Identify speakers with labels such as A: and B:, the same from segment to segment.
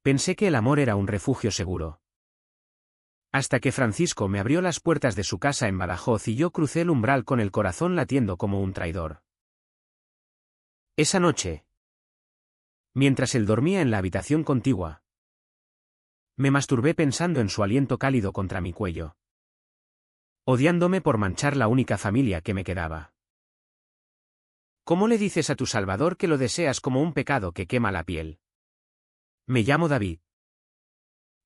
A: Pensé que el amor era un refugio seguro. Hasta que Francisco me abrió las puertas de su casa en Badajoz y yo crucé el umbral con el corazón latiendo como un traidor. Esa noche, mientras él dormía en la habitación contigua, me masturbé pensando en su aliento cálido contra mi cuello, odiándome por manchar la única familia que me quedaba. ¿Cómo le dices a tu Salvador que lo deseas como un pecado que quema la piel? Me llamo David.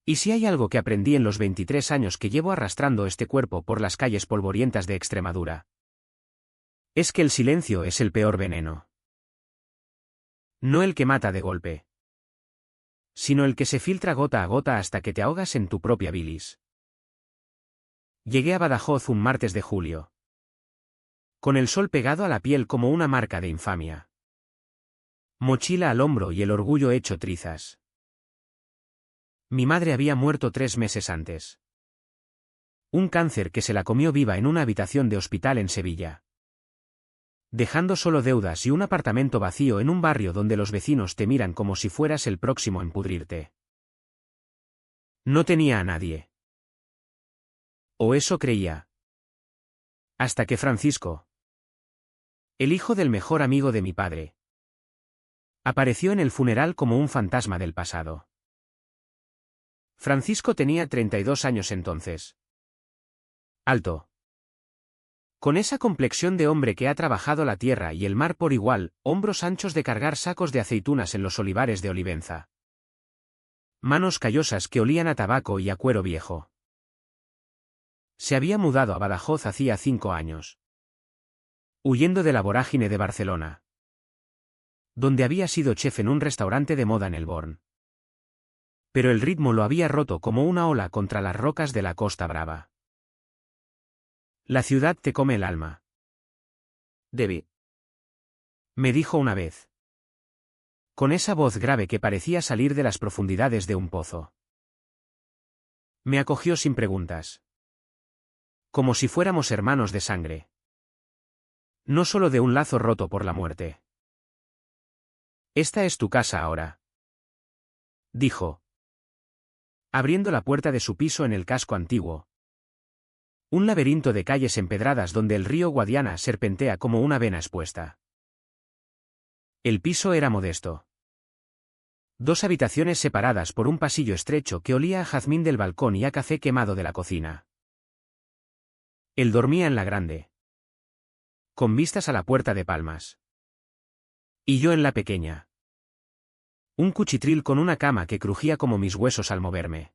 A: Y si hay algo que aprendí en los 23 años que llevo arrastrando este cuerpo por las calles polvorientas de Extremadura, es que el silencio es el peor veneno. No el que mata de golpe, sino el que se filtra gota a gota hasta que te ahogas en tu propia bilis. Llegué a Badajoz un martes de julio, con el sol pegado a la piel como una marca de infamia. Mochila al hombro y el orgullo hecho trizas. Mi madre había muerto 3 meses antes. Un cáncer que se la comió viva en una habitación de hospital en Sevilla, dejando solo deudas y un apartamento vacío en un barrio donde los vecinos te miran como si fueras el próximo en pudrirte. No tenía a nadie. O eso creía. Hasta que Francisco, el hijo del mejor amigo de mi padre, apareció en el funeral como un fantasma del pasado. Francisco tenía 32 años entonces. Alto, con esa complexión de hombre que ha trabajado la tierra y el mar por igual, hombros anchos de cargar sacos de aceitunas en los olivares de Olivenza. Manos callosas que olían a tabaco y a cuero viejo. Se había mudado a Badajoz hacía 5 años. Huyendo de la vorágine de Barcelona, donde había sido chef en un restaurante de moda en el Born. Pero el ritmo lo había roto como una ola contra las rocas de la Costa Brava. La ciudad te come el alma, Debbie, me dijo una vez, con esa voz grave que parecía salir de las profundidades de un pozo. Me acogió sin preguntas, como si fuéramos hermanos de sangre, no solo de un lazo roto por la muerte. Esta es tu casa ahora, dijo, abriendo la puerta de su piso en el casco antiguo. Un laberinto de calles empedradas donde el río Guadiana serpentea como una vena expuesta. El piso era modesto. 2 habitaciones separadas por un pasillo estrecho que olía a jazmín del balcón y a café quemado de la cocina. Él dormía en la grande, con vistas a la Puerta de Palmas. Y yo en la pequeña. Un cuchitril con una cama que crujía como mis huesos al moverme.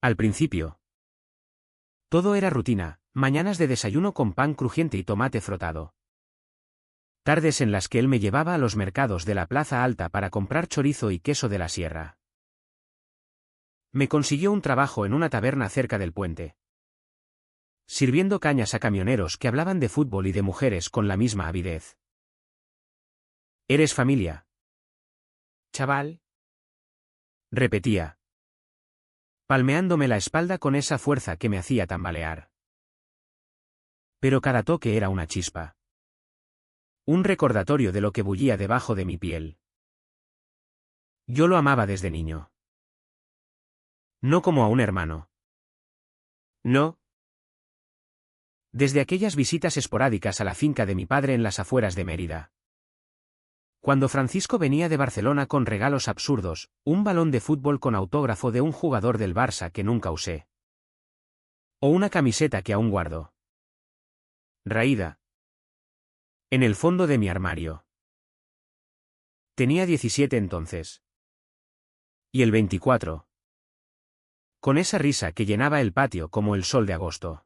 A: Al principio, todo era rutina, mañanas de desayuno con pan crujiente y tomate frotado. Tardes en las que él me llevaba a los mercados de la Plaza Alta para comprar chorizo y queso de la sierra. Me consiguió un trabajo en una taberna cerca del puente, sirviendo cañas a camioneros que hablaban de fútbol y de mujeres con la misma avidez. ¿Eres familia, chaval?, repetía, palmeándome la espalda con esa fuerza que me hacía tambalear. Pero cada toque era una chispa. Un recordatorio de lo que bullía debajo de mi piel. Yo lo amaba desde niño. No como a un hermano. No. Desde aquellas visitas esporádicas a la finca de mi padre en las afueras de Mérida. Cuando Francisco venía de Barcelona con regalos absurdos, un balón de fútbol con autógrafo de un jugador del Barça que nunca usé. O una camiseta que aún guardo, raída, en el fondo de mi armario. Tenía 17 entonces. Y el 24. Con esa risa que llenaba el patio como el sol de agosto.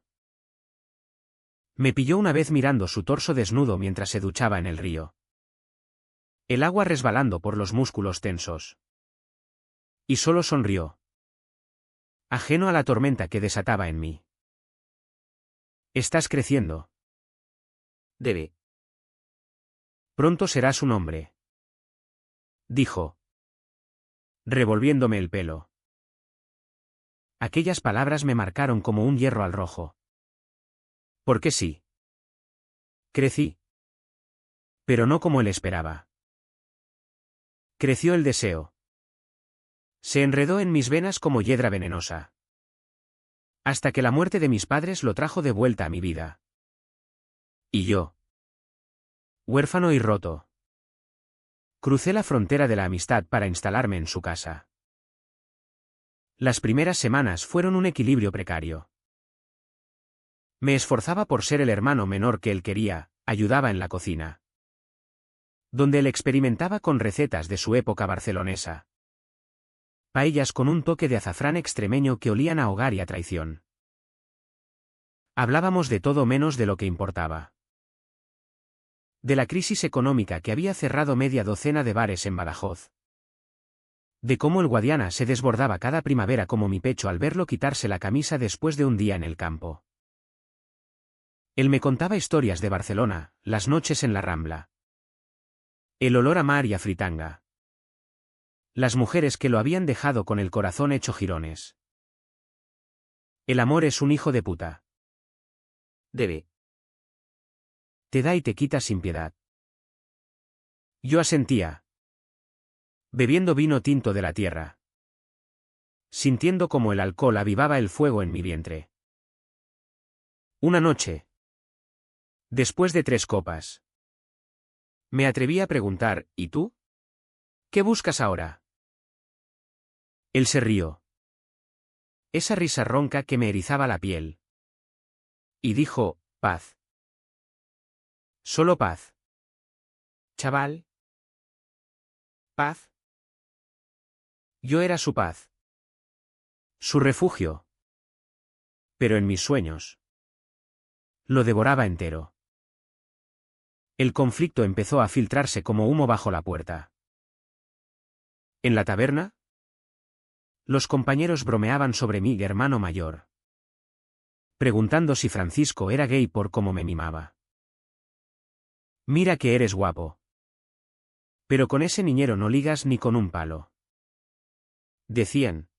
A: Me pilló una vez mirando su torso desnudo mientras se duchaba en el río. El agua resbalando por los músculos tensos. Y solo sonrió, ajeno a la tormenta que desataba en mí. Estás creciendo, Debbie. Pronto serás un hombre, dijo, revolviéndome el pelo. Aquellas palabras me marcaron como un hierro al rojo. Porque sí. Crecí. Pero no como él esperaba. Creció el deseo. Se enredó en mis venas como hiedra venenosa. Hasta que la muerte de mis padres lo trajo de vuelta a mi vida. Y yo, huérfano y roto, crucé la frontera de la amistad para instalarme en su casa. Las primeras semanas fueron un equilibrio precario. Me esforzaba por ser el hermano menor que él quería, ayudaba en la cocina, donde él experimentaba con recetas de su época barcelonesa. Paellas con un toque de azafrán extremeño que olían a hogar y a traición. Hablábamos de todo menos de lo que importaba. De la crisis económica que había cerrado media docena de bares en Badajoz. De cómo el Guadiana se desbordaba cada primavera como mi pecho al verlo quitarse la camisa después de un día en el campo. Él me contaba historias de Barcelona, las noches en la Rambla. El olor a mar y a fritanga. Las mujeres que lo habían dejado con el corazón hecho jirones. El amor es un hijo de puta. Debe. Te da y te quita sin piedad. Yo asentía. Bebiendo vino tinto de la tierra. Sintiendo como el alcohol avivaba el fuego en mi vientre. Una noche. Después de 3 copas. Me atreví a preguntar, ¿y tú? ¿Qué buscas ahora? Él se rió. Esa risa ronca que me erizaba la piel. Y dijo, paz. Solo paz. Chaval. Paz. Yo era su paz. Su refugio. Pero en mis sueños. Lo devoraba entero. El conflicto empezó a filtrarse como humo bajo la puerta. ¿En la taberna? Los compañeros bromeaban sobre mi hermano mayor, preguntando si Francisco era gay por cómo me mimaba. Mira que eres guapo. Pero con ese niñero no ligas ni con un palo. Decían.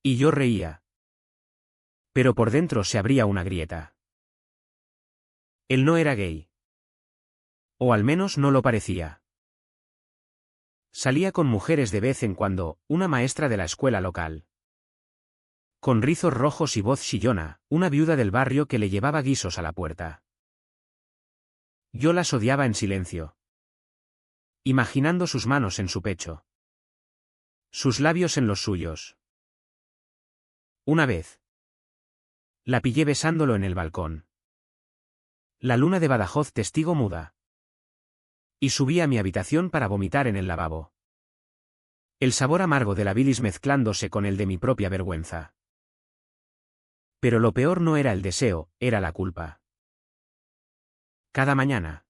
A: Y yo reía. Pero por dentro se abría una grieta. Él no era gay. O al menos no lo parecía. Salía con mujeres de vez en cuando, una maestra de la escuela local. Con rizos rojos y voz chillona, una viuda del barrio que le llevaba guisos a la puerta. Yo las odiaba en silencio. Imaginando sus manos en su pecho. Sus labios en los suyos. Una vez. La pillé besándolo en el balcón. La luna de Badajoz testigo muda. Y subí a mi habitación para vomitar en el lavabo. El sabor amargo de la bilis mezclándose con el de mi propia vergüenza. Pero lo peor no era el deseo, era la culpa. Cada mañana.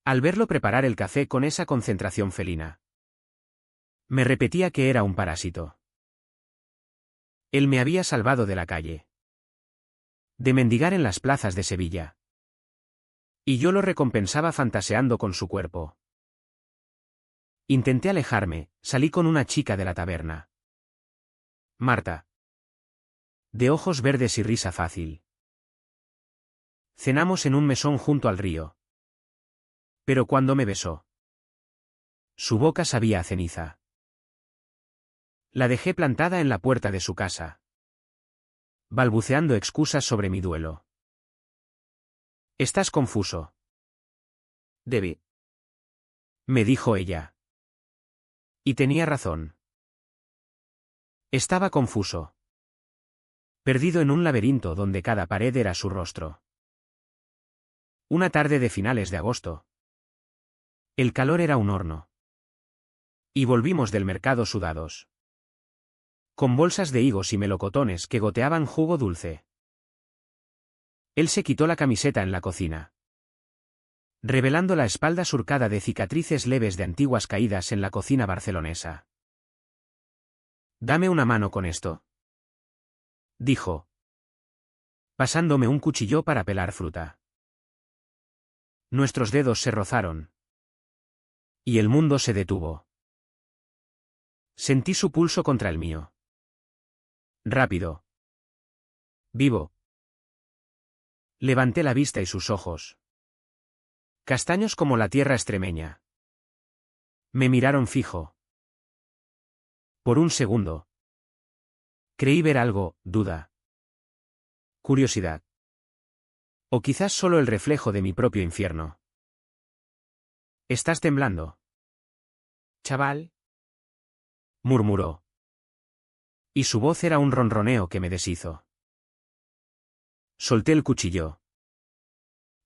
A: Al verlo preparar el café con esa concentración felina. Me repetía que era un parásito. Él me había salvado de la calle. De mendigar en las plazas de Sevilla. Y yo lo recompensaba fantaseando con su cuerpo. Intenté alejarme, salí con una chica de la taberna. Marta. De ojos verdes y risa fácil. Cenamos en un mesón junto al río. Pero cuando me besó. Su boca sabía a ceniza. La dejé plantada en la puerta de su casa. Balbuceando excusas sobre mi duelo. Estás confuso. Debe. Me dijo ella. Y tenía razón. Estaba confuso. Perdido en un laberinto donde cada pared era su rostro. Una tarde de finales de agosto. El calor era un horno. Y volvimos del mercado sudados. Con bolsas de higos y melocotones que goteaban jugo dulce. Él se quitó la camiseta en la cocina, revelando la espalda surcada de cicatrices leves de antiguas caídas en la cocina barcelonesa. Dame una mano con esto, dijo, pasándome un cuchillo para pelar fruta. Nuestros dedos se rozaron. Y el mundo se detuvo. Sentí su pulso contra el mío. Rápido. Vivo. Levanté la vista y sus ojos. Castaños como la tierra extremeña. Me miraron fijo. Por un segundo. Creí ver algo, duda. Curiosidad. O quizás solo el reflejo de mi propio infierno. ¿Estás temblando? Chaval, murmuró. Y su voz era un ronroneo que me deshizo. Solté el cuchillo,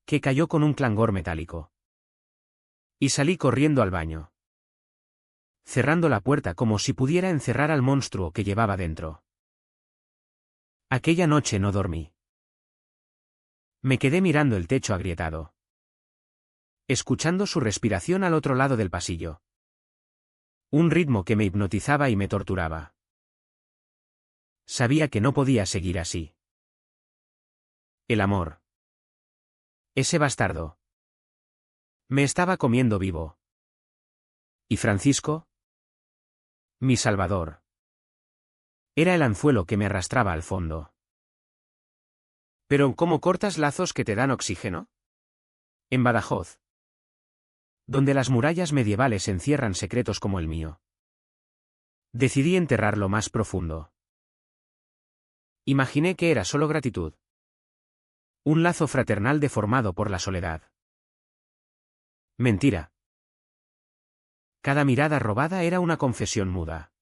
A: que cayó con un clangor metálico. Y salí corriendo al baño, cerrando la puerta como si pudiera encerrar al monstruo que llevaba dentro. Aquella noche no dormí. Me quedé mirando el techo agrietado, escuchando su respiración al otro lado del pasillo. Un ritmo que me hipnotizaba y me torturaba. Sabía que no podía seguir así. El amor. Ese bastardo. Me estaba comiendo vivo. ¿Y Francisco? Mi salvador. Era el anzuelo que me arrastraba al fondo. ¿Pero cómo cortas lazos que te dan oxígeno? En Badajoz, donde las murallas medievales encierran secretos como el mío. Decidí enterrarlo más profundo. Imaginé que era solo gratitud. Un lazo fraternal deformado por la soledad. Mentira. Cada mirada robada era una confesión muda.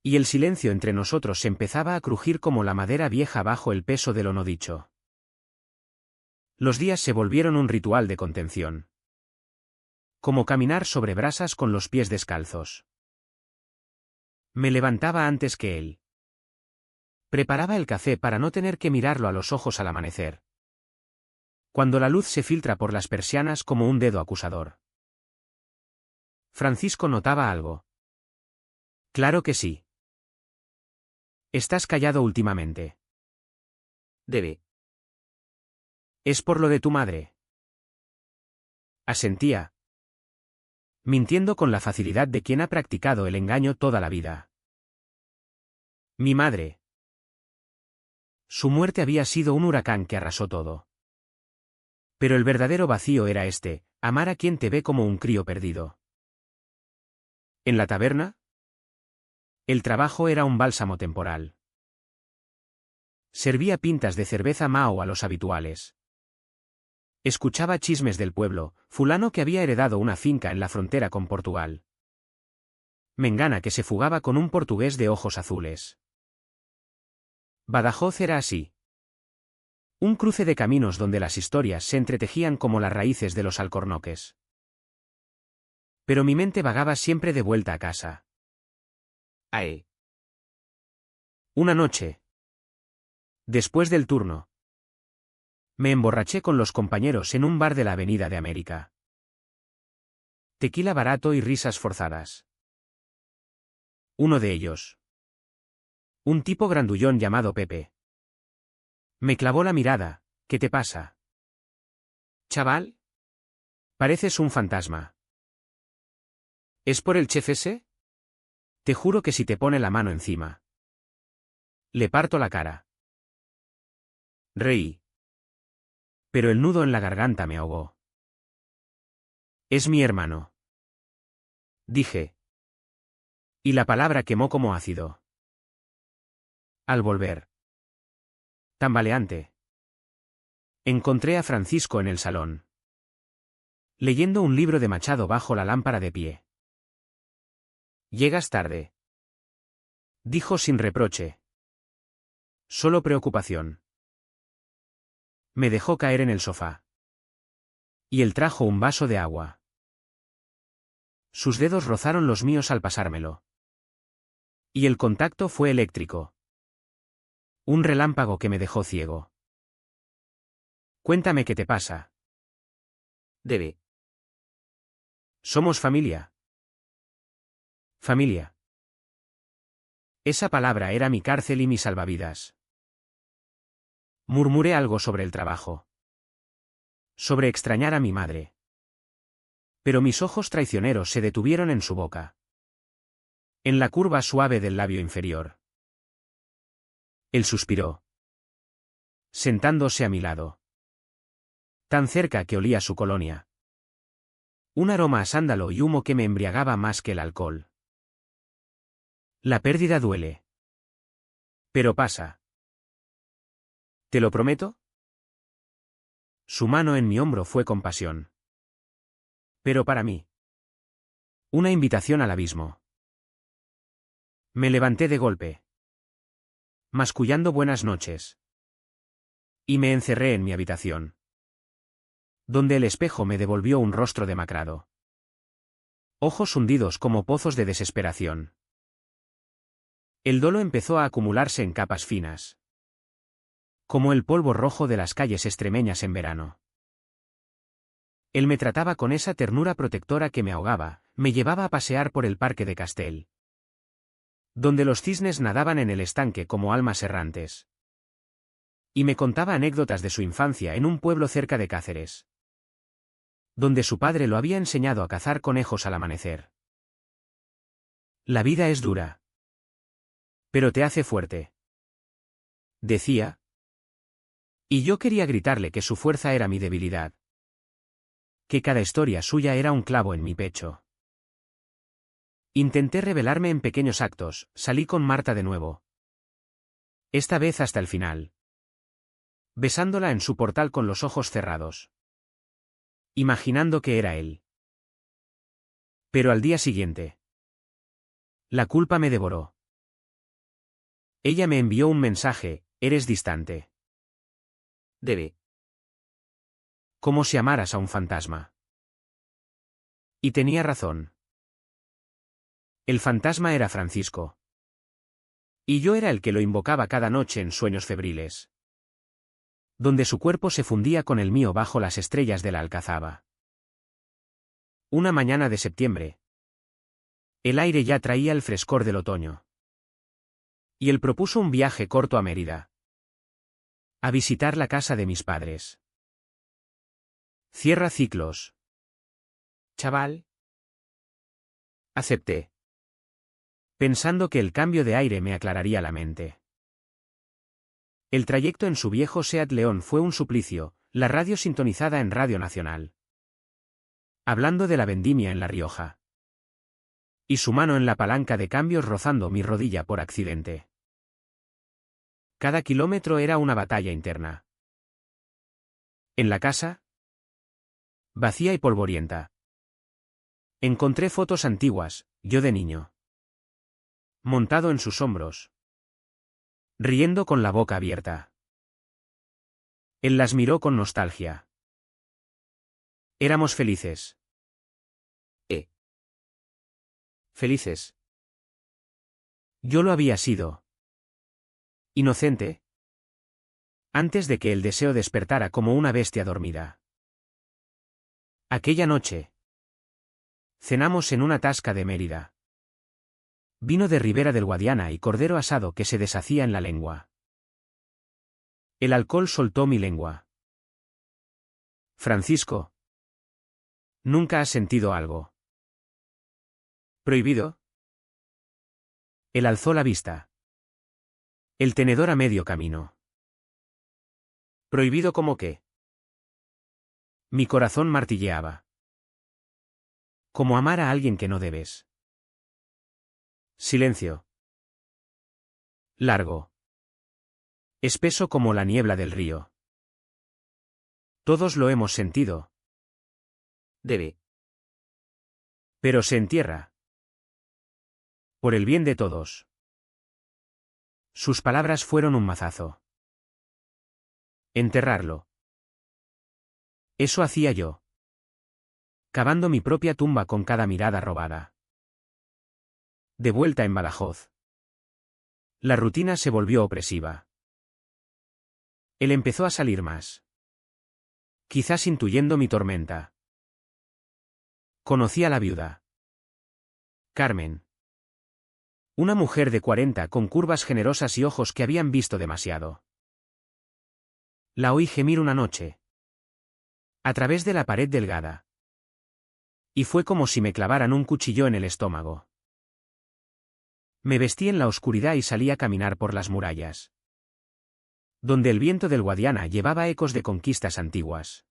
A: Y el silencio entre nosotros empezaba a crujir como la madera vieja bajo el peso de lo no dicho. Los días se volvieron un ritual de contención. Como caminar sobre brasas con los pies descalzos. Me levantaba antes que él. Preparaba el café para no tener que mirarlo a los ojos al amanecer. Cuando la luz se filtra por las persianas como un dedo acusador. Francisco notaba algo. Claro que sí. Estás callado últimamente. Debe. Es por lo de tu madre. Asentía, mintiendo con la facilidad de quien ha practicado el engaño toda la vida. Mi madre. Su muerte había sido un huracán que arrasó todo. Pero el verdadero vacío era este, amar a quien te ve como un crío perdido. ¿En la taberna? El trabajo era un bálsamo temporal. Servía pintas de cerveza Mao a los habituales. Escuchaba chismes del pueblo, fulano que había heredado una finca en la frontera con Portugal. Mengana que se fugaba con un portugués de ojos azules. Badajoz era así. Un cruce de caminos donde las historias se entretejían como las raíces de los alcornoques. Pero mi mente vagaba siempre de vuelta a casa. Ae. Una noche. Después del turno. Me emborraché con los compañeros en un bar de la Avenida de América. Tequila barato y risas forzadas. Uno de ellos. Un tipo grandullón llamado Pepe. Me clavó la mirada. ¿Qué te pasa? Chaval. Pareces un fantasma. ¿Es por el chef ese? Te juro que si te pone la mano encima. Le parto la cara. Reí. Pero el nudo en la garganta me ahogó. Es mi hermano. Dije. Y la palabra quemó como ácido. Al volver. Tambaleante. Encontré a Francisco en el salón. Leyendo un libro de Machado bajo la lámpara de pie. Llegas tarde. Dijo sin reproche. Solo preocupación. Me dejó caer en el sofá. Y él trajo un vaso de agua. Sus dedos rozaron los míos al pasármelo. Y el contacto fue eléctrico. Un relámpago que me dejó ciego. Cuéntame qué te pasa. Debe. Somos familia. Familia. Esa palabra era mi cárcel y mi salvavidas. Murmuré algo sobre el trabajo. Sobre extrañar a mi madre. Pero mis ojos traicioneros se detuvieron en su boca. En la curva suave del labio inferior. Él suspiró. Sentándose a mi lado. Tan cerca que olía su colonia. Un aroma a sándalo y humo que me embriagaba más que el alcohol. La pérdida duele. Pero pasa. ¿Te lo prometo? Su mano en mi hombro fue compasión. Pero para mí. Una invitación al abismo. Me levanté de golpe. Mascullando buenas noches. Y me encerré en mi habitación. Donde el espejo me devolvió un rostro demacrado. Ojos hundidos como pozos de desesperación. El dolo empezó a acumularse en capas finas. Como el polvo rojo de las calles extremeñas en verano. Él me trataba con esa ternura protectora que me ahogaba, me llevaba a pasear por el parque de Castel. Donde los cisnes nadaban en el estanque como almas errantes. Y me contaba anécdotas de su infancia en un pueblo cerca de Cáceres. Donde su padre lo había enseñado a cazar conejos al amanecer. La vida es dura. Pero te hace fuerte. Decía. Y yo quería gritarle que su fuerza era mi debilidad. Que cada historia suya era un clavo en mi pecho. Intenté revelarme en pequeños actos, salí con Marta de nuevo. Esta vez hasta el final. Besándola en su portal con los ojos cerrados. Imaginando que era él. Pero al día siguiente. La culpa me devoró. Ella me envió un mensaje, eres distante. Debe. Como si amaras a un fantasma. Y tenía razón. El fantasma era Francisco. Y yo era el que lo invocaba cada noche en sueños febriles. Donde su cuerpo se fundía con el mío bajo las estrellas de la Alcazaba. Una mañana de septiembre. El aire ya traía el frescor del otoño. Y él propuso un viaje corto a Mérida. A visitar la casa de mis padres. Cierra ciclos. Chaval. Acepté. Pensando que el cambio de aire me aclararía la mente. El trayecto en su viejo Seat León fue un suplicio, la radio sintonizada en Radio Nacional. Hablando de la vendimia en La Rioja. Y su mano en la palanca de cambios rozando mi rodilla por accidente. Cada kilómetro era una batalla interna. En la casa. Vacía y polvorienta. Encontré fotos antiguas, yo de niño. Montado en sus hombros. Riendo con la boca abierta. Él las miró con nostalgia. Éramos felices. Felices. Yo lo había sido. Inocente. Antes de que el deseo despertara como una bestia dormida. Aquella noche. Cenamos en una tasca de Mérida. Vino de Ribera del Guadiana y cordero asado que se deshacía en la lengua. El alcohol soltó mi lengua. Francisco. ¿Nunca has sentido algo prohibido? Él alzó la vista. El tenedor a medio camino. ¿Prohibido cómo qué? Mi corazón martilleaba. Como amar a alguien que no debes. Silencio. Largo. Espeso como la niebla del río. Todos lo hemos sentido. Debe. Pero se entierra. Por el bien de todos. Sus palabras fueron un mazazo. Enterrarlo. Eso hacía yo. Cavando mi propia tumba con cada mirada robada. De vuelta en Badajoz. La rutina se volvió opresiva. Él empezó a salir más. Quizás intuyendo mi tormenta. Conocí a la viuda. Carmen. Una mujer de 40 con curvas generosas y ojos que habían visto demasiado. La oí gemir una noche. A través de la pared delgada. Y fue como si me clavaran un cuchillo en el estómago. Me vestí en la oscuridad y salí a caminar por las murallas. Donde el viento del Guadiana llevaba ecos de conquistas antiguas.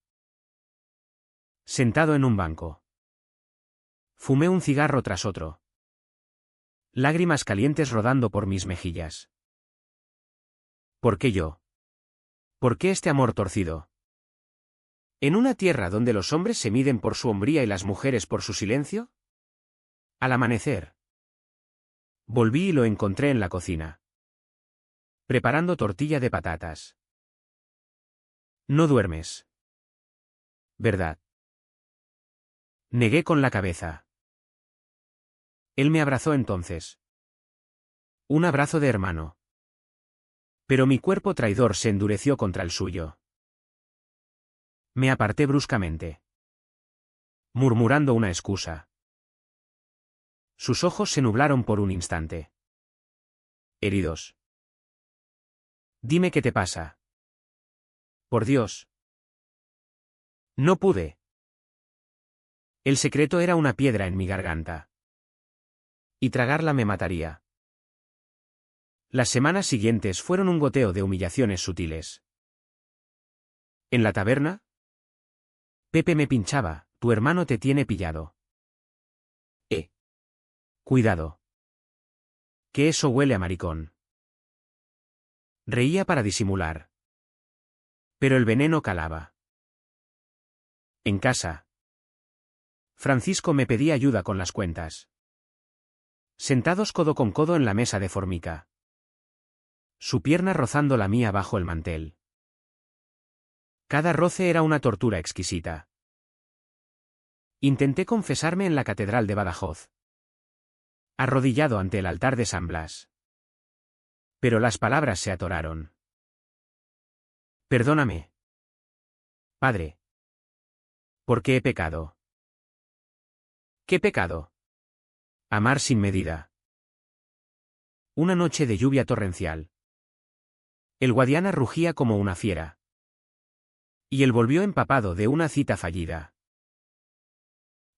A: Sentado en un banco. Fumé un cigarro tras otro. lágrimas calientes rodando por mis mejillas. ¿Por qué yo? ¿Por qué este amor torcido? ¿En una tierra donde los hombres se miden por su hombría y las mujeres por su silencio? Al amanecer. Volví y lo encontré en la cocina, preparando tortilla de patatas. No duermes, ¿verdad? Negué con la cabeza. Él me abrazó entonces. Un abrazo de hermano. Pero mi cuerpo traidor se endureció contra el suyo. Me aparté bruscamente, murmurando una excusa. Sus ojos se nublaron por un instante. Heridos. Dime qué te pasa. Por Dios. No pude. El secreto era una piedra en mi garganta. Y tragarla me mataría. Las semanas siguientes fueron un goteo de humillaciones sutiles. ¿En la taberna? Pepe me pinchaba, tu hermano te tiene pillado. Cuidado. Que eso huele a maricón. Reía para disimular. Pero el veneno calaba. En casa. Francisco me pedía ayuda con las cuentas. Sentados codo con codo en la mesa de formica. Su pierna rozando la mía bajo el mantel. Cada roce era una tortura exquisita. Intenté confesarme en la catedral de Badajoz, arrodillado ante el altar de San Blas. Pero las palabras se atoraron. Perdóname, Padre. ¿Por qué he pecado? ¿Qué pecado? Amar sin medida. Una noche de lluvia torrencial. El Guadiana rugía como una fiera. Y él volvió empapado de una cita fallida.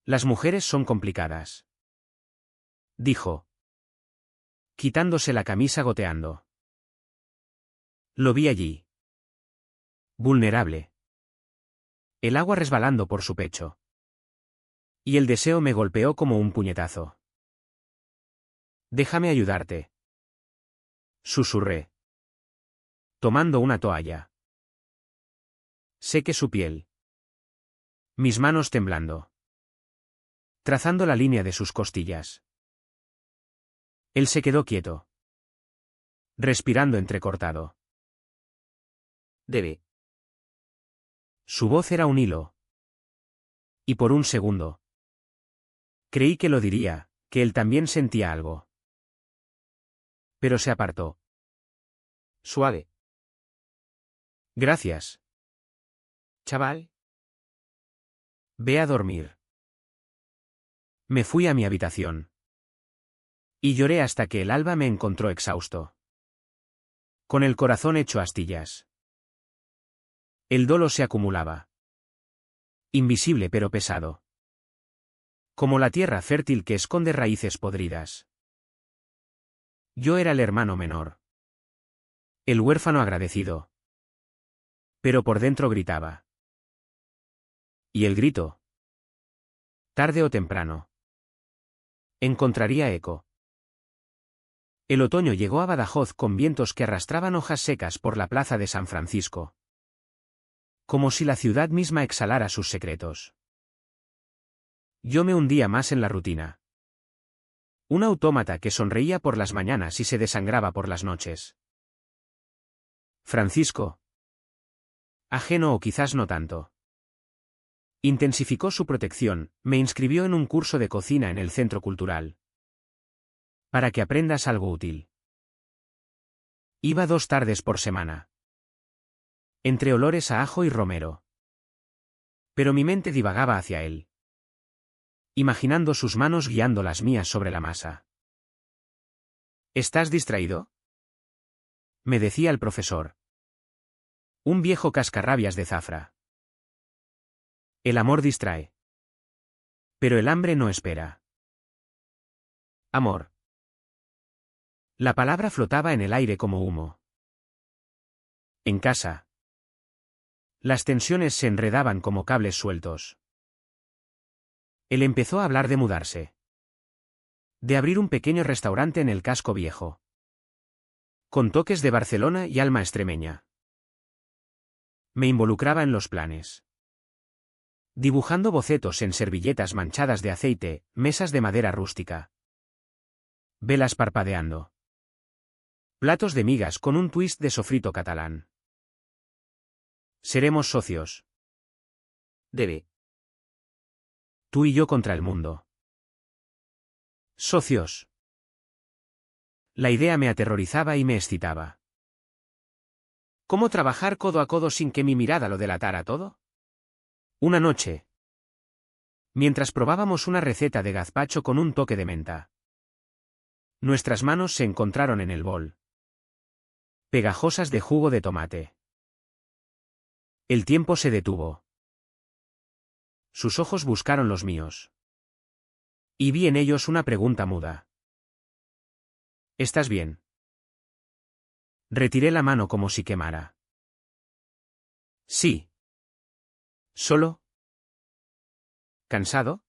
A: Las mujeres son complicadas, dijo, quitándose la camisa goteando. Lo vi allí. Vulnerable. El agua resbalando por su pecho. Y el deseo me golpeó como un puñetazo. Déjame ayudarte, susurré, tomando una toalla. Sequé su piel. Mis manos temblando, trazando la línea de sus costillas. Él se quedó quieto, respirando entrecortado. Debe. Su voz era un hilo. Y por un segundo creí que lo diría, que él también sentía algo. Pero se apartó. Suave. Gracias, chaval. Ve a dormir. Me fui a mi habitación. Y lloré hasta que el alba me encontró exhausto, con el corazón hecho astillas. El dolo se acumulaba. Invisible pero pesado. Como la tierra fértil que esconde raíces podridas. Yo era el hermano menor. El huérfano agradecido. Pero por dentro gritaba. Y el grito, tarde o temprano, encontraría eco. El otoño llegó a Badajoz con vientos que arrastraban hojas secas por la plaza de San Francisco. Como si la ciudad misma exhalara sus secretos. Yo me hundía más en la rutina. Un autómata que sonreía por las mañanas y se desangraba por las noches. Francisco. Ajeno o quizás no tanto. Intensificó su protección, me inscribió en un curso de cocina en el Centro Cultural. Para que aprendas algo útil. Iba 2 tardes por semana. Entre olores a ajo y romero. Pero mi mente divagaba hacia él, imaginando sus manos guiando las mías sobre la masa. ¿Estás distraído?, me decía el profesor. Un viejo cascarrabias de Zafra. El amor distrae. Pero el hambre no espera. Amor. La palabra flotaba en el aire como humo. En casa. Las tensiones se enredaban como cables sueltos. Él empezó a hablar de mudarse. De abrir un pequeño restaurante en el casco viejo. Con toques de Barcelona y alma extremeña. Me involucraba en los planes. Dibujando bocetos en servilletas manchadas de aceite, mesas de madera rústica. Velas parpadeando. Platos de migas con un twist de sofrito catalán. Seremos socios. Debe. Tú y yo contra el mundo. Socios. La idea me aterrorizaba y me excitaba. ¿Cómo trabajar codo a codo sin que mi mirada lo delatara todo? Una noche. Mientras probábamos una receta de gazpacho con un toque de menta. Nuestras manos se encontraron en el bol. Pegajosas de jugo de tomate. El tiempo se detuvo. Sus ojos buscaron los míos. Y vi en ellos una pregunta muda. ¿Estás bien? Retiré la mano como si quemara. Sí. ¿Solo? ¿Cansado?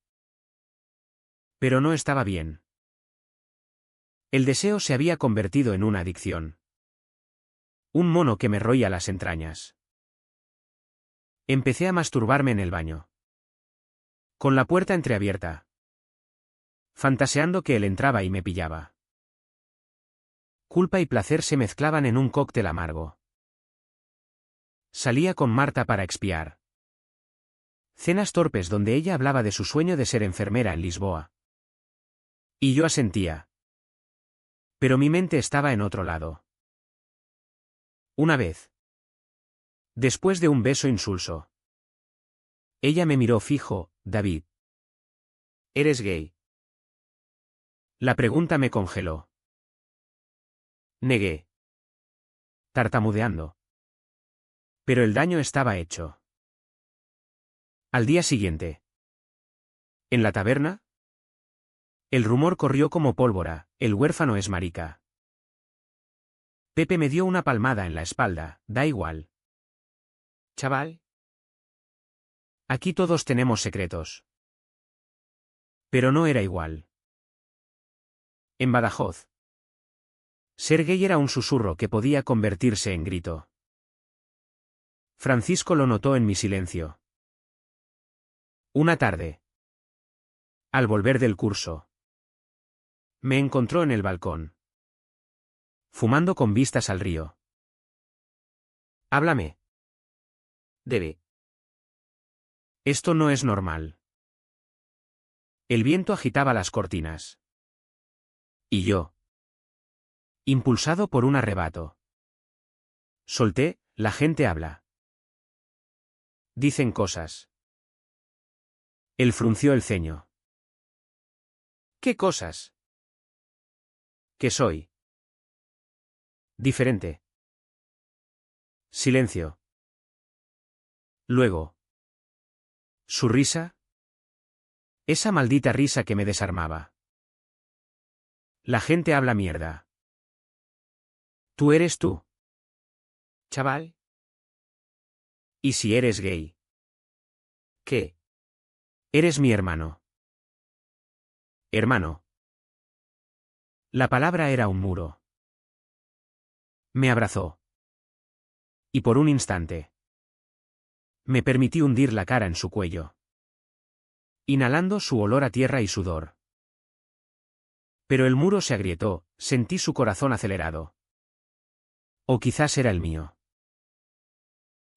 A: Pero no estaba bien. El deseo se había convertido en una adicción. Un mono que me roía las entrañas. Empecé a masturbarme en el baño. Con la puerta entreabierta. Fantaseando que él entraba y me pillaba. Culpa y placer se mezclaban en un cóctel amargo. Salía con Marta para expiar. Cenas torpes donde ella hablaba de su sueño de ser enfermera en Lisboa. Y yo asentía. Pero mi mente estaba en otro lado. Una vez. Después de un beso insulso. Ella me miró fijo. David. ¿Eres gay? La pregunta me congeló. Negué. Tartamudeando. Pero el daño estaba hecho. Al día siguiente. ¿En la taberna? El rumor corrió como pólvora, el huérfano es marica. Pepe me dio una palmada en la espalda, da igual. Chaval. Aquí todos tenemos secretos. Pero no era igual. En Badajoz. Ser gay era un susurro que podía convertirse en grito. Francisco lo notó en mi silencio. Una tarde. Al volver del curso. Me encontró en el balcón. Fumando con vistas al río. Háblame. Debe. Esto no es normal. El viento agitaba las cortinas. Y yo. Impulsado por un arrebato. Solté, la gente habla. Dicen cosas. Él frunció el ceño. ¿Qué cosas? ¿Qué soy? Diferente. Silencio. Luego. Su risa. Esa maldita risa que me desarmaba. La gente habla mierda. ¿Tú eres tú? Chaval. ¿Y si eres gay? ¿Qué? Eres mi hermano. Hermano. La palabra era un muro. Me abrazó. Y por un instante. Me permití hundir la cara en su cuello. Inhalando su olor a tierra y sudor. Pero el muro se agrietó, sentí su corazón acelerado. O quizás era el mío.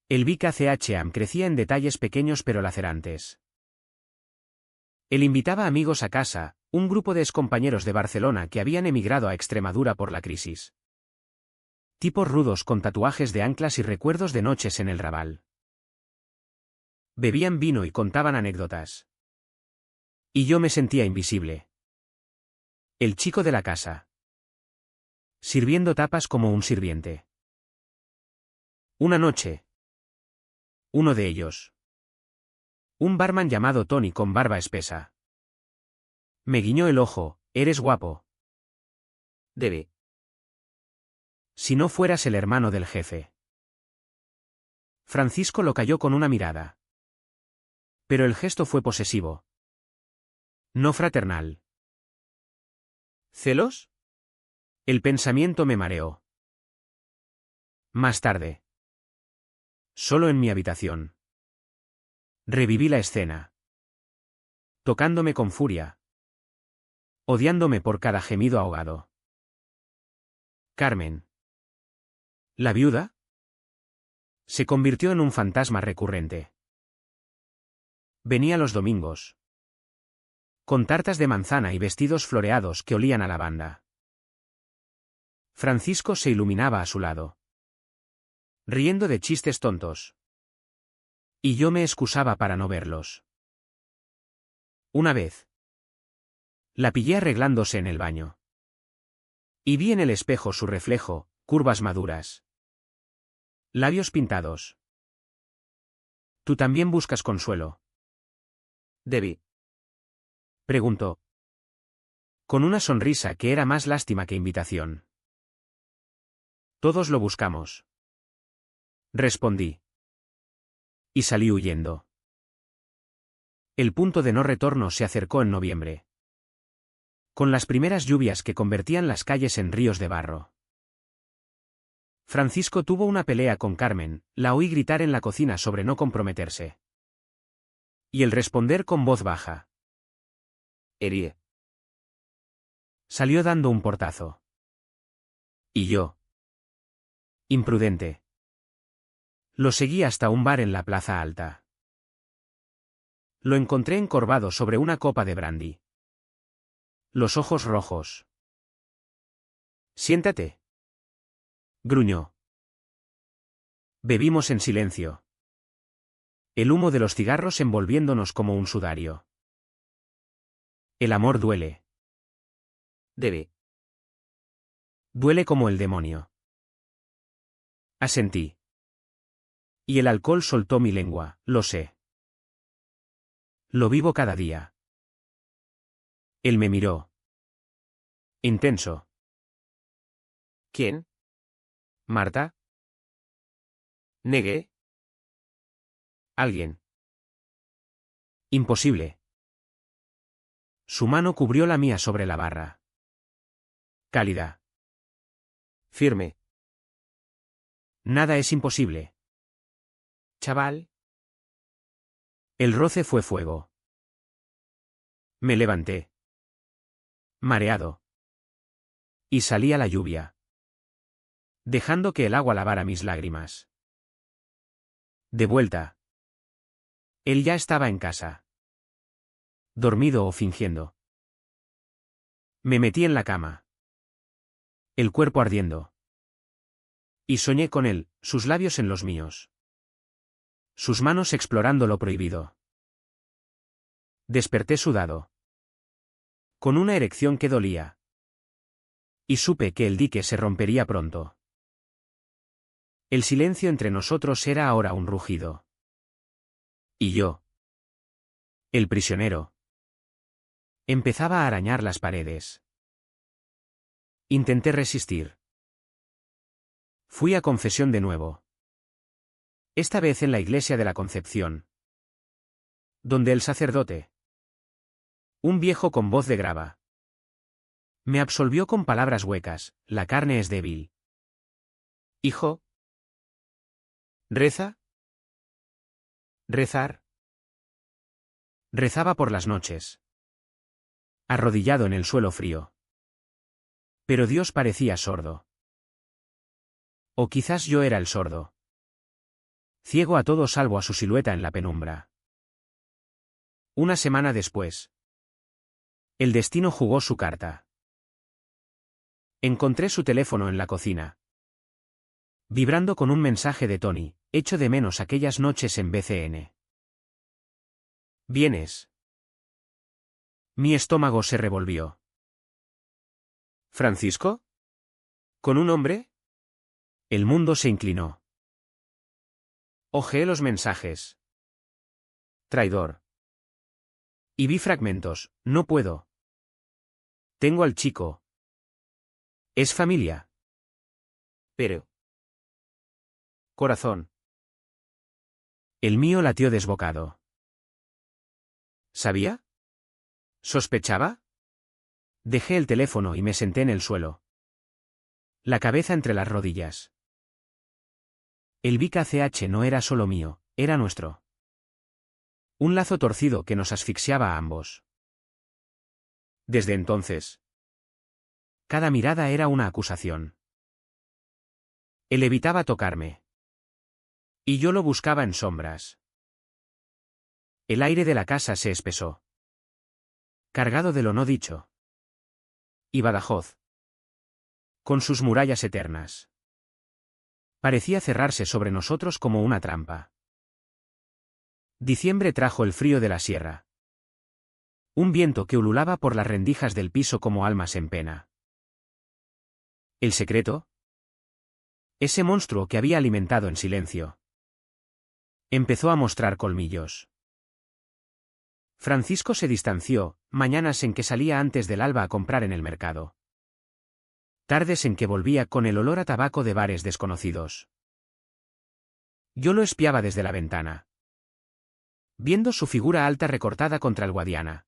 A: El Vic ACHAM crecía en detalles pequeños pero lacerantes. Él invitaba amigos a casa, un grupo de excompañeros de Barcelona que habían emigrado a Extremadura por la crisis. Tipos rudos con tatuajes de anclas y recuerdos de noches en el Raval. Bebían vino y contaban anécdotas. Y yo me sentía invisible. El chico de la casa. Sirviendo tapas como un sirviente. Una noche. Uno de ellos. Un barman llamado Tony con barba espesa. Me guiñó el ojo, eres guapo. Debe. Si no fueras el hermano del jefe. Francisco lo calló con una mirada. Pero el gesto fue posesivo. No fraternal. ¿Celos? El pensamiento me mareó. Más tarde. Solo en mi habitación. Reviví la escena. Tocándome con furia. Odiándome por cada gemido ahogado. Carmen. ¿La viuda? Se convirtió en un fantasma recurrente. Venía los domingos. Con tartas de manzana y vestidos floreados que olían a lavanda. Francisco se iluminaba a su lado. Riendo de chistes tontos. Y yo me excusaba para no verlos. Una vez. La pillé arreglándose en el baño. Y vi en el espejo su reflejo, curvas maduras. Labios pintados. ¿Tú también buscas consuelo? Debbie. Preguntó. Con una sonrisa que era más lástima que invitación. Todos lo buscamos. Respondí. Y salí huyendo. El punto de no retorno se acercó en noviembre. Con las primeras lluvias que convertían las calles en ríos de barro. Francisco tuvo una pelea con Carmen, la oí gritar en la cocina sobre no comprometerse. Y el responder con voz baja. Herie. Salió dando un portazo. Y yo. Imprudente. Lo seguí hasta un bar en la Plaza Alta. Lo encontré encorvado sobre una copa de brandy. Los ojos rojos. Siéntate. Gruñó. Bebimos en silencio. El humo de los cigarros envolviéndonos como un sudario. El amor duele. Debe. Duele como el demonio. Asentí. Y el alcohol soltó mi lengua, lo sé. Lo vivo cada día. Él me miró. Intenso. ¿Quién? ¿Marta? Negué. Alguien. Imposible. Su mano cubrió la mía sobre la barra. Cálida. Firme. Nada es imposible. Chaval. El roce fue fuego. Me levanté. Mareado. Y salí a la lluvia. Dejando que el agua lavara mis lágrimas. De vuelta. Él ya estaba en casa. Dormido o fingiendo. Me metí en la cama. El cuerpo ardiendo. Y soñé con él, sus labios en los míos. Sus manos explorando lo prohibido. Desperté sudado. Con una erección que dolía. Y supe que el dique se rompería pronto. El silencio entre nosotros era ahora un rugido. Y yo. El prisionero. Empezaba a arañar las paredes. Intenté resistir. Fui a confesión de nuevo. Esta vez en la iglesia de la Concepción. Donde el sacerdote. Un viejo con voz de grava. Me absolvió con palabras huecas, la carne es débil. Hijo. ¿Reza? ¿Rezar? Rezaba por las noches. Arrodillado en el suelo frío. Pero Dios parecía sordo. O quizás yo era el sordo. Ciego a todo salvo a su silueta en la penumbra. Una semana después. El destino jugó su carta. Encontré su teléfono en la cocina. Vibrando con un mensaje de Tony, echo de menos aquellas noches en BCN. ¿Vienes? Mi estómago se revolvió. ¿Francisco? ¿Con un hombre? El mundo se inclinó. Hojeé los mensajes. Traidor. Y vi fragmentos, no puedo. Tengo al chico. Es familia. Pero. Corazón. El mío latió desbocado. ¿Sabía? ¿Sospechaba? Dejé el teléfono y me senté en el suelo. La cabeza entre las rodillas. El Vic ACH no era solo mío, era nuestro. Un lazo torcido que nos asfixiaba a ambos. Desde entonces, cada mirada era una acusación. Él evitaba tocarme. Y yo lo buscaba en sombras. El aire de la casa se espesó. Cargado de lo no dicho. Y Badajoz, con sus murallas eternas, parecía cerrarse sobre nosotros como una trampa. Diciembre trajo el frío de la sierra. Un viento que ululaba por las rendijas del piso como almas en pena. ¿El secreto? Ese monstruo que había alimentado en silencio. Empezó a mostrar colmillos. Francisco se distanció, mañanas en que salía antes del alba a comprar en el mercado. Tardes en que volvía con el olor a tabaco de bares desconocidos. Yo lo espiaba desde la ventana, viendo su figura alta recortada contra el Guadiana,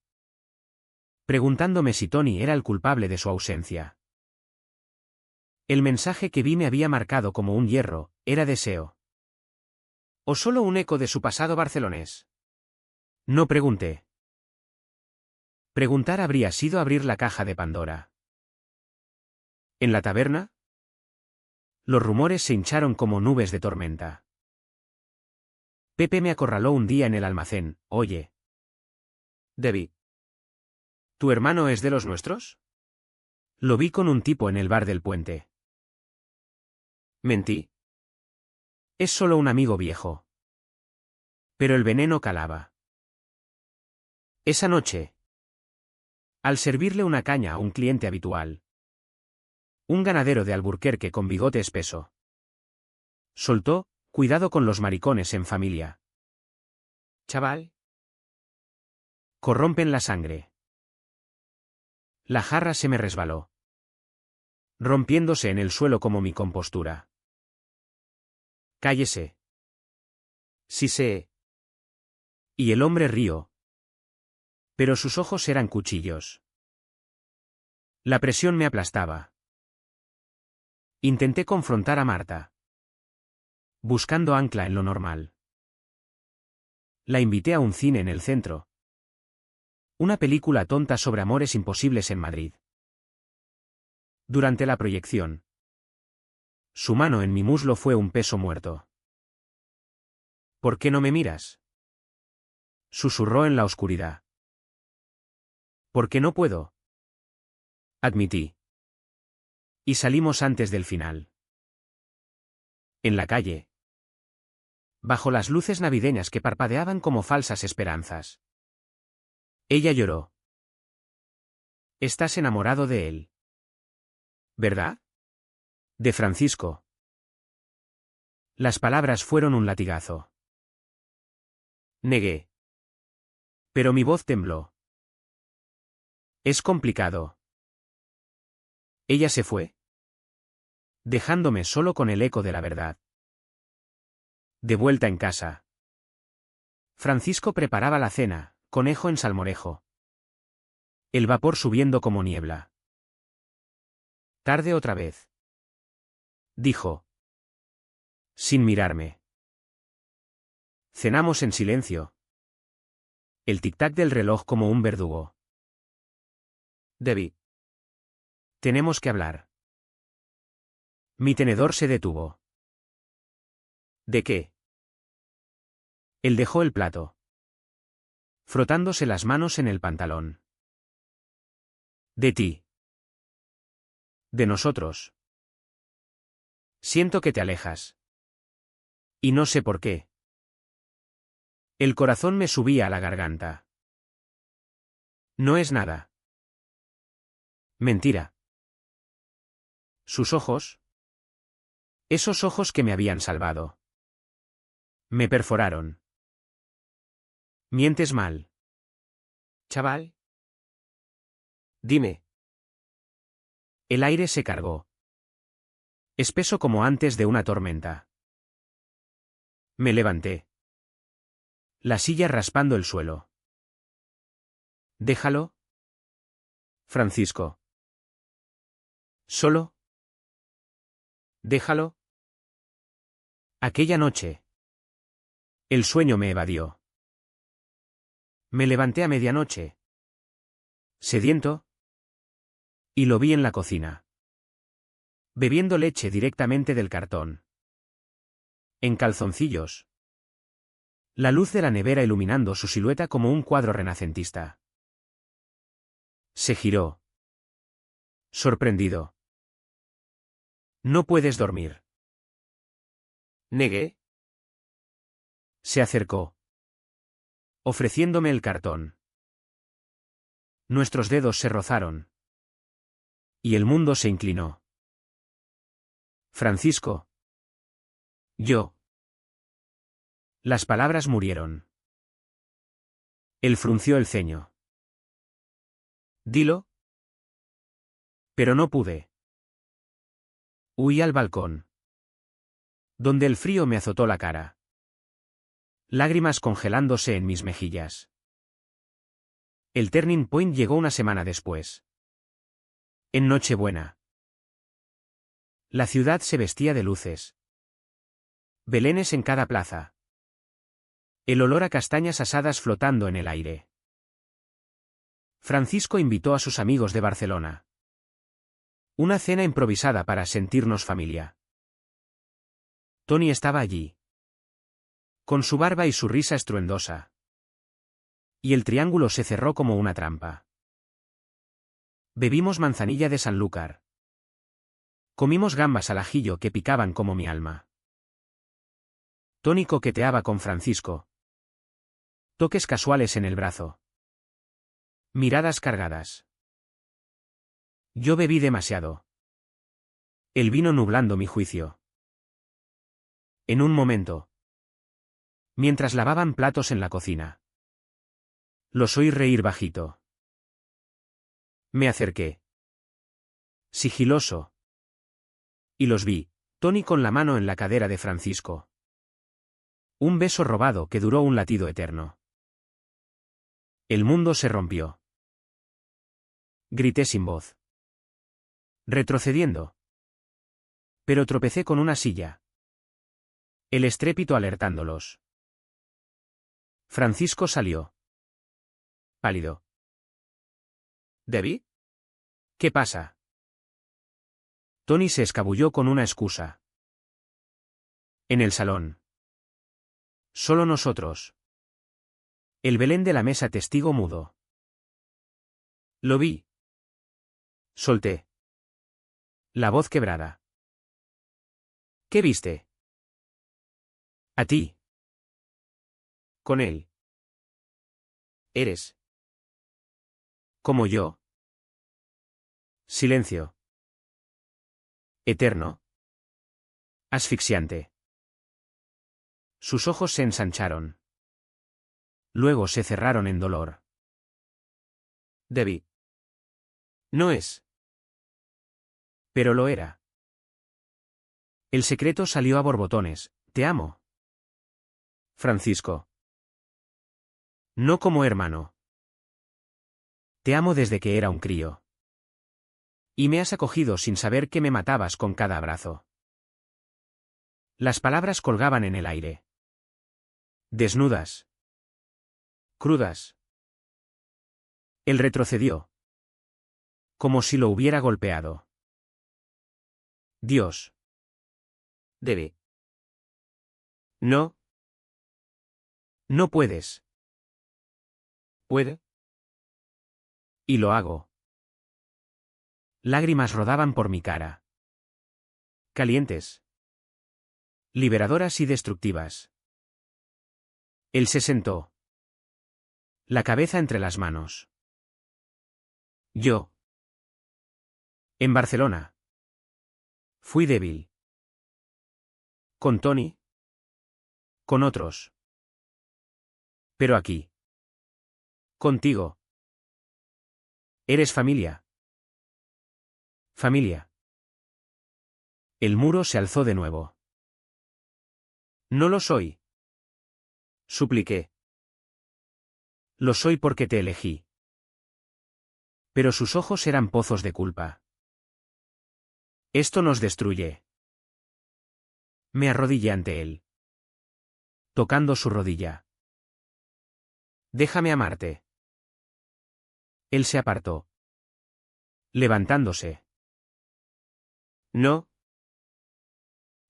A: preguntándome si Tony era el culpable de su ausencia. El mensaje que vi me había marcado como un hierro, ¿era deseo? ¿O solo un eco de su pasado barcelonés? No pregunté. Preguntar habría sido abrir la caja de Pandora. ¿En la taberna? Los rumores se hincharon como nubes de tormenta. Pepe me acorraló un día en el almacén. Oye, Debbie, ¿tu hermano es de los nuestros? Lo vi con un tipo en el bar del puente. Mentí. Es solo un amigo viejo. Pero el veneno calaba. Esa noche, al servirle una caña a un cliente habitual, un ganadero de Alburquerque con bigote espeso, soltó: cuidado con los maricones en familia. Chaval. Corrompen la sangre. La jarra se me resbaló, rompiéndose en el suelo como mi compostura. Cállese. Sí sé. Y el hombre rió. Pero sus ojos eran cuchillos. La presión me aplastaba. Intenté confrontar a Marta, buscando ancla en lo normal. La invité a un cine en el centro. Una película tonta sobre amores imposibles en Madrid. Durante la proyección, su mano en mi muslo fue un peso muerto. ¿Por qué no me miras?, susurró en la oscuridad. Porque no puedo, admití. Y salimos antes del final. En la calle, bajo las luces navideñas que parpadeaban como falsas esperanzas, ella lloró. Estás enamorado de él, ¿verdad? De Francisco. Las palabras fueron un latigazo. Negué. Pero mi voz tembló. Es complicado. Ella se fue, dejándome solo con el eco de la verdad. De vuelta en casa, Francisco preparaba la cena, conejo en salmorejo. El vapor subiendo como niebla. Tarde otra vez, dijo, sin mirarme. Cenamos en silencio. El tic-tac del reloj como un verdugo. Debbie, tenemos que hablar. Mi tenedor se detuvo. ¿De qué? Él dejó el plato, frotándose las manos en el pantalón. De ti. De nosotros. Siento que te alejas. Y no sé por qué. El corazón me subía a la garganta. No es nada. Mentira. Sus ojos. Esos ojos que me habían salvado. Me perforaron. Mientes mal. Chaval. Dime. El aire se cargó. Espeso como antes de una tormenta. Me levanté. La silla raspando el suelo. Déjalo. Francisco. ¿Solo? Déjalo. Aquella noche. El sueño me evadió. Me levanté a medianoche. Sediento. Y lo vi en la cocina. Bebiendo leche directamente del cartón. En calzoncillos. La luz de la nevera iluminando su silueta como un cuadro renacentista. Se giró. Sorprendido. No puedes dormir. Negué. Se acercó. Ofreciéndome el cartón. Nuestros dedos se rozaron. Y el mundo se inclinó. Francisco. Yo. Las palabras murieron. Él frunció el ceño. Dilo. Pero no pude. Huí al balcón. Donde el frío me azotó la cara. Lágrimas congelándose en mis mejillas. El turning point llegó una semana después. En Nochebuena. La ciudad se vestía de luces. Belenes en cada plaza. El olor a castañas asadas flotando en el aire. Francisco invitó a sus amigos de Barcelona. Una cena improvisada para sentirnos familia. Tony estaba allí. Con su barba y su risa estruendosa. Y el triángulo se cerró como una trampa. Bebimos manzanilla de Sanlúcar. Comimos gambas al ajillo que picaban como mi alma. Tony coqueteaba con Francisco. Toques casuales en el brazo. Miradas cargadas. Yo bebí demasiado. El vino nublando mi juicio. En un momento. Mientras lavaban platos en la cocina. Los oí reír bajito. Me acerqué. Sigiloso. Y los vi, Tony con la mano en la cadera de Francisco. Un beso robado que duró un latido eterno. El mundo se rompió. Grité sin voz. Retrocediendo. Pero tropecé con una silla. El estrépito alertándolos. Francisco salió. Pálido. ¿Debbie? ¿Qué pasa? Tony se escabulló con una excusa. En el salón. Solo nosotros. El Belén de la mesa testigo mudo. Lo vi. Solté. La voz quebrada. ¿Qué viste? A ti. Con él. Eres. Como yo. Silencio. Eterno. Asfixiante. Sus ojos se ensancharon. Luego se cerraron en dolor. Debbie. No es. Pero lo era. El secreto salió a borbotones. Te amo. Francisco. No como hermano. Te amo desde que era un crío. Y me has acogido sin saber que me matabas con cada abrazo. Las palabras colgaban en el aire. Desnudas. Crudas. Él retrocedió. Como si lo hubiera golpeado. Dios. Debe. No. No puedes. ¿Puede? Y lo hago. Lágrimas rodaban por mi cara. Calientes. Liberadoras y destructivas. Él se sentó. La cabeza entre las manos. Yo. En Barcelona. Fui débil. Con Tony. Con otros. Pero aquí. Contigo. Eres familia. Familia. El muro se alzó de nuevo. No lo soy. Supliqué. Lo soy porque te elegí. Pero sus ojos eran pozos de culpa. Esto nos destruye. Me arrodillé ante él, tocando su rodilla. Déjame amarte. Él se apartó, levantándose. No.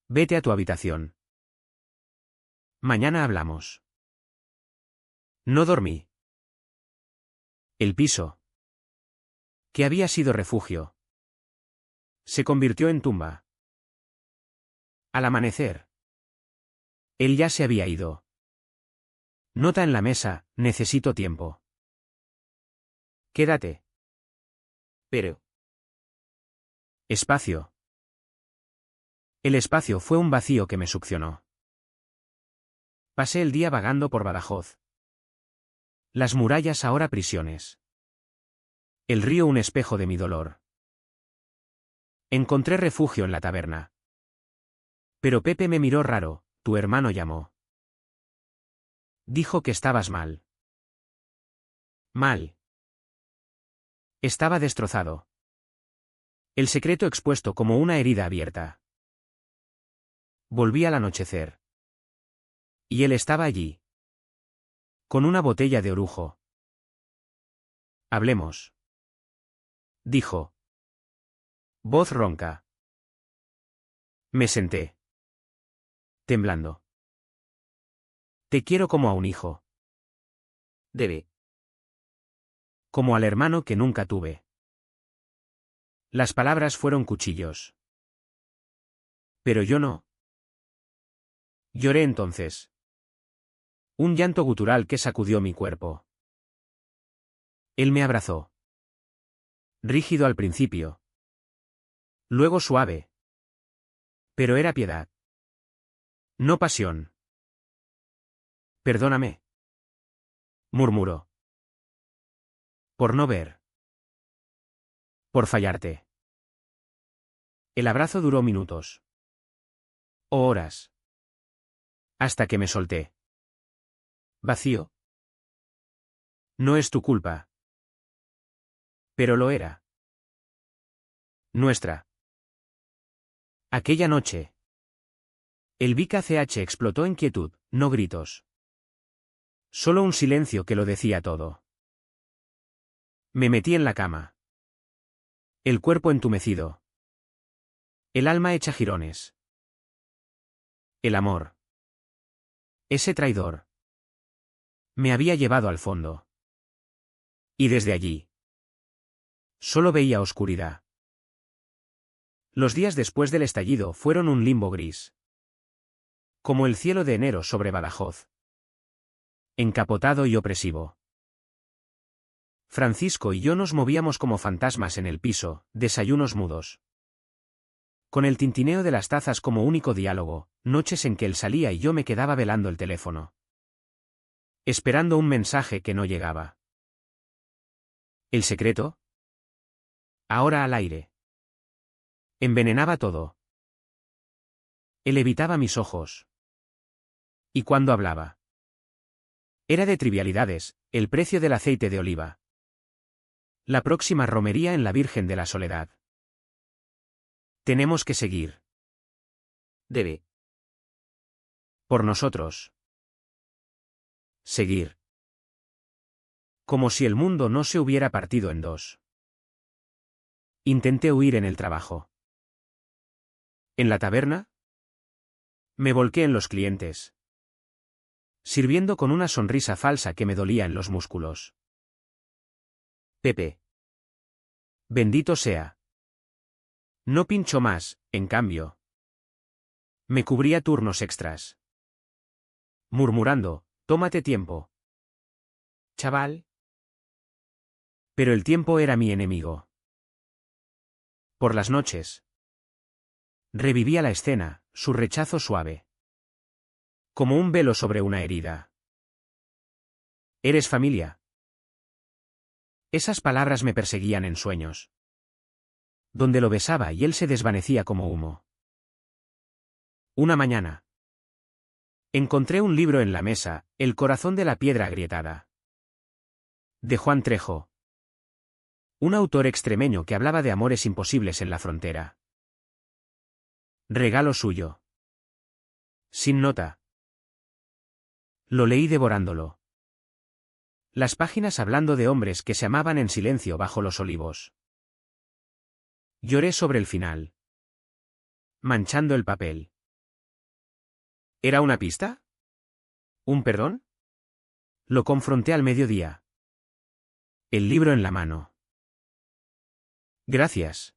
A: Vete a tu habitación. Mañana hablamos. No dormí. El piso, que había sido refugio, se convirtió en tumba. Al amanecer, él ya se había ido. Nota en la mesa, necesito tiempo. Quédate. Pero. Espacio. El espacio fue un vacío que me succionó. Pasé el día vagando por Badajoz. Las murallas ahora prisiones. El río un espejo de mi dolor. Encontré refugio en la taberna. Pero Pepe me miró raro, tu hermano llamó. Dijo que estabas mal. Mal. Estaba destrozado. El secreto expuesto como una herida abierta. Volví al anochecer. Y él estaba allí. Con una botella de orujo. Hablemos. Dijo. Voz ronca. Me senté. Temblando. Te quiero como a un hijo. Debe. Como al hermano que nunca tuve. Las palabras fueron cuchillos. Pero yo no. Lloré entonces. Un llanto gutural que sacudió mi cuerpo. Él me abrazó. Rígido al principio. Luego suave. Pero era piedad. No pasión. Perdóname. Murmuró. Por no ver. Por fallarte. El abrazo duró minutos. O horas. Hasta que me solté. Vacío. No es tu culpa. Pero lo era. Nuestra. Aquella noche. El BKCH explotó en quietud, no gritos. Solo un silencio que lo decía todo. Me metí en la cama. El cuerpo entumecido. El alma hecha jirones. El amor. Ese traidor. Me había llevado al fondo. Y desde allí. Solo veía oscuridad. Los días después del estallido fueron un limbo gris. Como el cielo de enero sobre Badajoz. Encapotado y opresivo. Francisco y yo nos movíamos como fantasmas en el piso, desayunos mudos. Con el tintineo de las tazas como único diálogo, noches en que él salía y yo me quedaba velando el teléfono. Esperando un mensaje que no llegaba. ¿El secreto? Ahora al aire. Envenenaba todo. Él evitaba mis ojos. Y cuando hablaba. Era de trivialidades, el precio del aceite de oliva. La próxima romería en la Virgen de la Soledad. Tenemos que seguir. Debe. Por nosotros. Seguir. Como si el mundo no se hubiera partido en dos. Intenté huir en el trabajo. ¿En la taberna? Me volqué en los clientes. Sirviendo con una sonrisa falsa que me dolía en los músculos. Pepe. Bendito sea. No pinchó más, en cambio. Me cubría turnos extras. Murmurando, tómate tiempo. Chaval. Pero el tiempo era mi enemigo. Por las noches. Revivía la escena, su rechazo suave. Como un velo sobre una herida. ¿Eres familia? Esas palabras me perseguían en sueños. Donde lo besaba y él se desvanecía como humo. Una mañana. Encontré un libro en la mesa, El corazón de la piedra agrietada. De Juan Trejo. Un autor extremeño que hablaba de amores imposibles en la frontera. Regalo suyo. Sin nota. Lo leí devorándolo. Las páginas hablando de hombres que se amaban en silencio bajo los olivos. Lloré sobre el final. Manchando el papel. ¿Era una pista? ¿Un perdón? Lo confronté al mediodía. El libro en la mano. Gracias.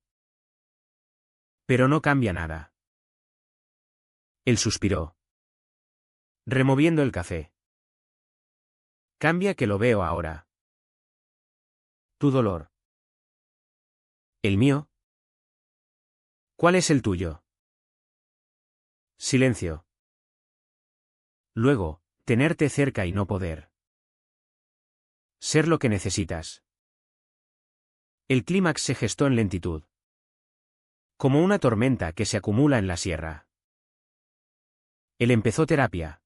A: Pero no cambia nada. Él suspiró. Removiendo el café. Cambia que lo veo ahora. Tu dolor. ¿El mío? ¿Cuál es el tuyo? Silencio. Luego, tenerte cerca y no poder. Ser lo que necesitas. El clímax se gestó en lentitud. Como una tormenta que se acumula en la sierra. Él empezó terapia.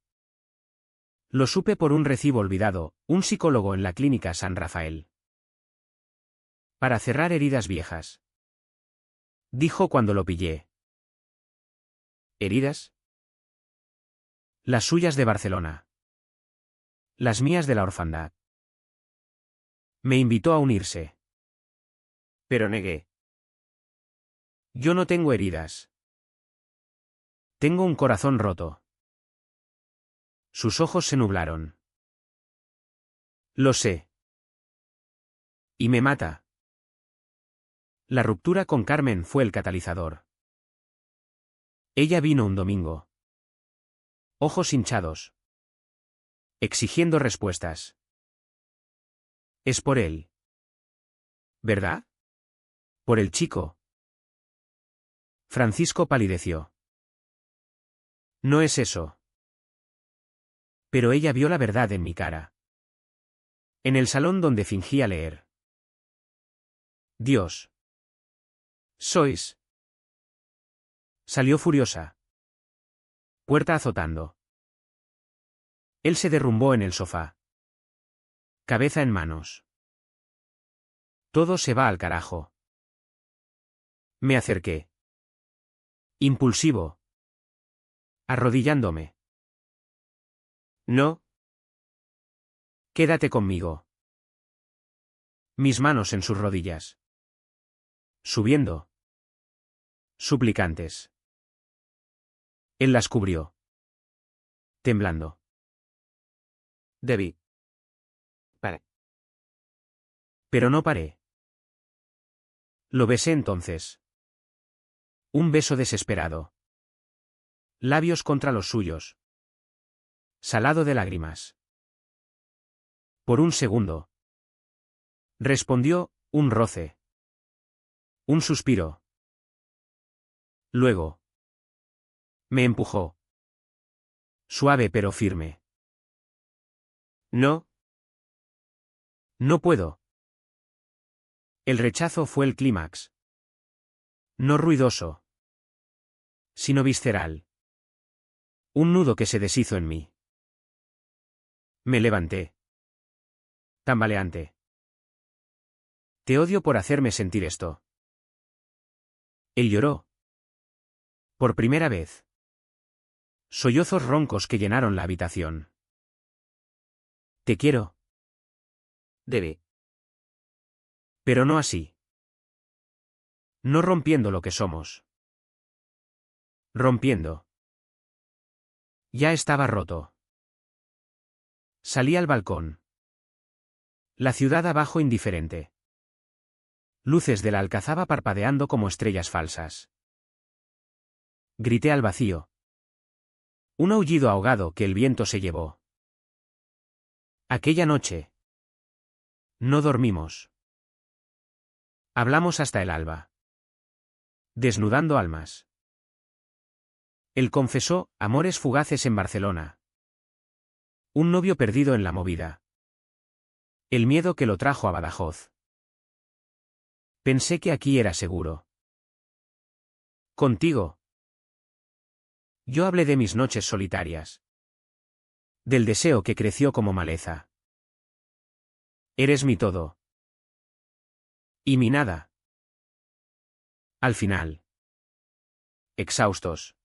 A: Lo supe por un recibo olvidado, un psicólogo en la clínica San Rafael. Para cerrar heridas viejas. Dijo cuando lo pillé. ¿Heridas? Las suyas de Barcelona. Las mías de la orfandad. Me invitó a unirse. Pero negué. Yo no tengo heridas. Tengo un corazón roto. Sus ojos se nublaron. Lo sé. Y me mata. La ruptura con Carmen fue el catalizador. Ella vino un domingo. Ojos hinchados. Exigiendo respuestas. Es por él. ¿Verdad? Por el chico. Francisco palideció. No es eso. Pero ella vio la verdad en mi cara. En el salón donde fingía leer. Dios. Sois. Salió furiosa. Puerta azotando. Él se derrumbó en el sofá. Cabeza en manos. Todo se va al carajo. Me acerqué. Impulsivo. Arrodillándome. No. Quédate conmigo. Mis manos en sus rodillas. Subiendo. Suplicantes. Él las cubrió. Temblando. Debí. Paré. Pero no paré. Lo besé entonces. Un beso desesperado. Labios contra los suyos. Salado de lágrimas. Por un segundo. Respondió, un roce. Un suspiro. Luego. Me empujó. Suave pero firme. No. No puedo. El rechazo fue el clímax. No ruidoso. Sino visceral. Un nudo que se deshizo en mí. Me levanté. Tambaleante. Te odio por hacerme sentir esto. Él lloró. Por primera vez. Sollozos roncos que llenaron la habitación. Te quiero. Debe. Pero no así. No rompiendo lo que somos. Rompiendo. Ya estaba roto. Salí al balcón. La ciudad abajo indiferente. Luces de la alcazaba parpadeando como estrellas falsas. Grité al vacío. Un aullido ahogado que el viento se llevó. Aquella noche. No dormimos. Hablamos hasta el alba. Desnudando almas. Él confesó, amores fugaces en Barcelona. Un novio perdido en la movida. El miedo que lo trajo a Badajoz. Pensé que aquí era seguro. Contigo. Yo hablé de mis noches solitarias. Del deseo que creció como maleza. Eres mi todo. Y mi nada. Al final. Exhaustos.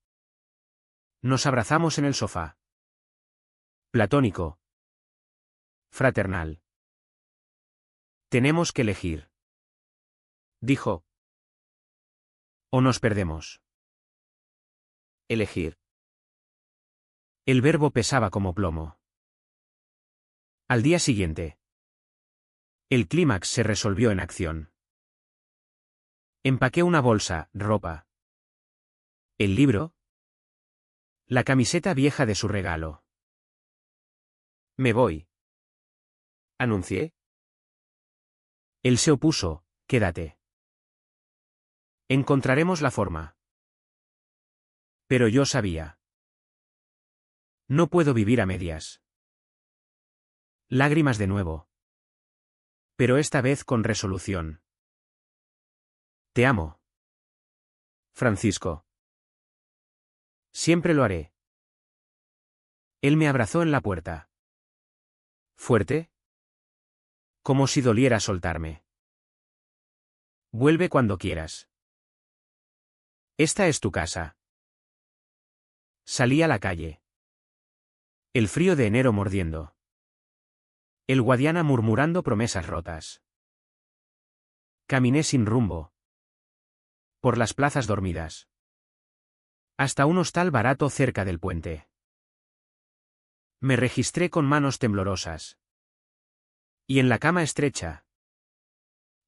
A: Nos abrazamos en el sofá. Platónico. Fraternal. Tenemos que elegir. Dijo. O nos perdemos. Elegir. El verbo pesaba como plomo. Al día siguiente. El clímax se resolvió en acción. Empaqué una bolsa, ropa. El libro. La camiseta vieja de su regalo. Me voy. Anuncié. Él se opuso, quédate. Encontraremos la forma. Pero yo sabía. No puedo vivir a medias. Lágrimas de nuevo. Pero esta vez con resolución. Te amo. Francisco. Siempre lo haré. Él me abrazó en la puerta. ¿Fuerte? Como si doliera soltarme. Vuelve cuando quieras. Esta es tu casa. Salí a la calle. El frío de enero mordiendo. El Guadiana murmurando promesas rotas. Caminé sin rumbo. Por las plazas dormidas. Hasta un hostal barato cerca del puente. Me registré con manos temblorosas. Y en la cama estrecha.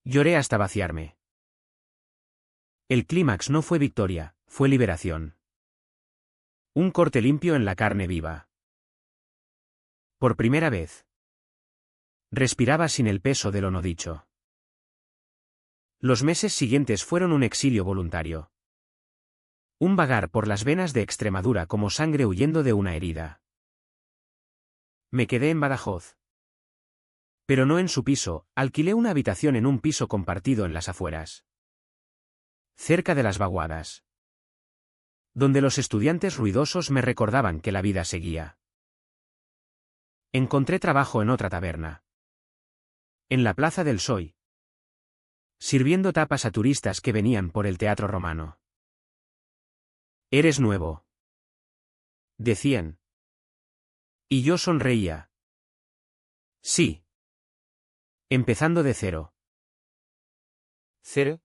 A: Lloré hasta vaciarme. El clímax no fue victoria, fue liberación. Un corte limpio en la carne viva. Por primera vez. Respiraba sin el peso de lo no dicho. Los meses siguientes fueron un exilio voluntario. Un vagar por las venas de Extremadura como sangre huyendo de una herida. Me quedé en Badajoz. Pero no en su piso, alquilé una habitación en un piso compartido en las afueras. Cerca de las vaguadas. Donde los estudiantes ruidosos me recordaban que la vida seguía. Encontré trabajo en otra taberna. En la Plaza del Soy. Sirviendo tapas a turistas que venían por el Teatro Romano. Eres nuevo. Decían. Y yo sonreía. Sí. Empezando de cero. ¿Cero?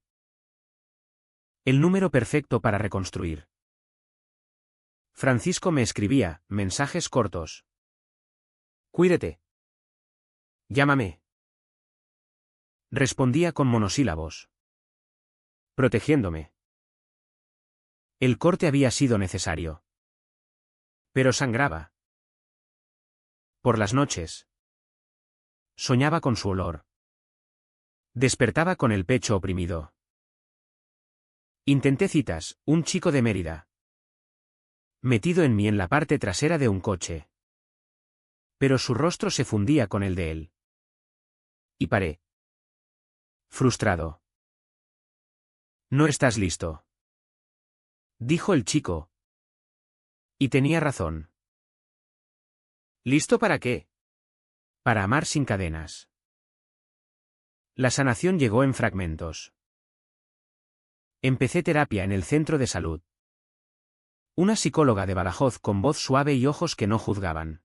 A: El número perfecto para reconstruir. Francisco me escribía, mensajes cortos. Cuídate. Llámame. Respondía con monosílabos. Protegiéndome. El corte había sido necesario. Pero sangraba. Por las noches. Soñaba con su olor. Despertaba con el pecho oprimido. Intenté citas, un chico de Mérida. Metido en mí en la parte trasera de un coche. Pero su rostro se fundía con el de él. Y paré. Frustrado. No estás listo. Dijo el chico. Y tenía razón. ¿Listo para qué? Para amar sin cadenas. La sanación llegó en fragmentos. Empecé terapia en el centro de salud. Una psicóloga de Badajoz con voz suave y ojos que no juzgaban.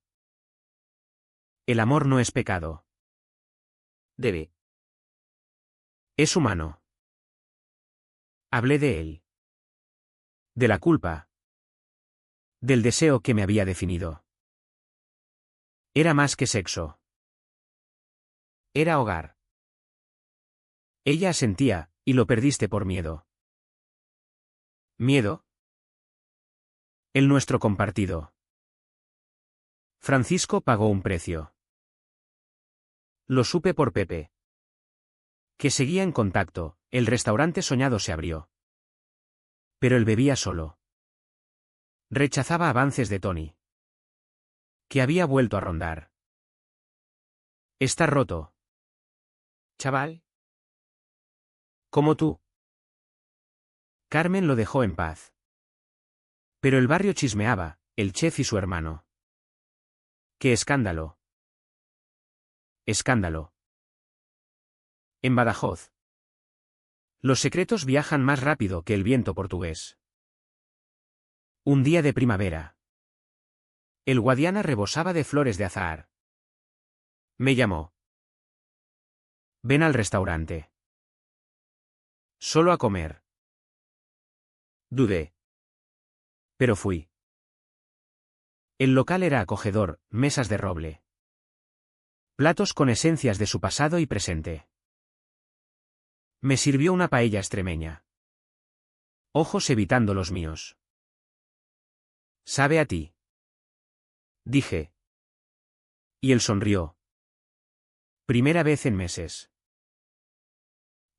A: El amor no es pecado. Debe. Es humano. Hablé de él. De la culpa. Del deseo que me había definido. Era más que sexo. Era hogar. Ella asentía, y lo perdiste por miedo. ¿Miedo? El nuestro compartido. Francisco pagó un precio. Lo supe por Pepe. Que seguía en contacto, el restaurante soñado se abrió. Pero él bebía solo. Rechazaba avances de Tony. Que había vuelto a rondar. Está roto. Chaval. Como tú. Carmen lo dejó en paz. Pero el barrio chismeaba, el chef y su hermano. ¡Qué escándalo! Escándalo. En Badajoz. Los secretos viajan más rápido que el viento portugués. Un día de primavera. El Guadiana rebosaba de flores de azahar. Me llamó. Ven al restaurante. Solo a comer. Dudé. Pero fui. El local era acogedor, mesas de roble. Platos con esencias de su pasado y presente. Me sirvió una paella extremeña. Ojos evitando los míos. ¿Sabe a ti? Dije. Y él sonrió. Primera vez en meses.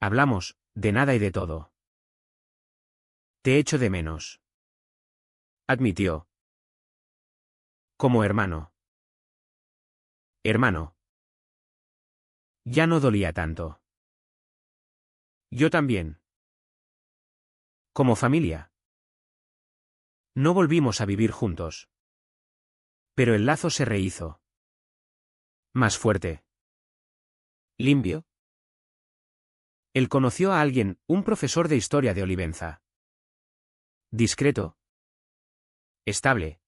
A: Hablamos, de nada y de todo. Te echo de menos. Admitió. Como hermano. Hermano. Ya no dolía tanto. Yo también. Como familia. No volvimos a vivir juntos. Pero el lazo se rehizo. Más fuerte. Limpio. Él conoció a alguien, un profesor de historia de Olivenza. Discreto. Estable.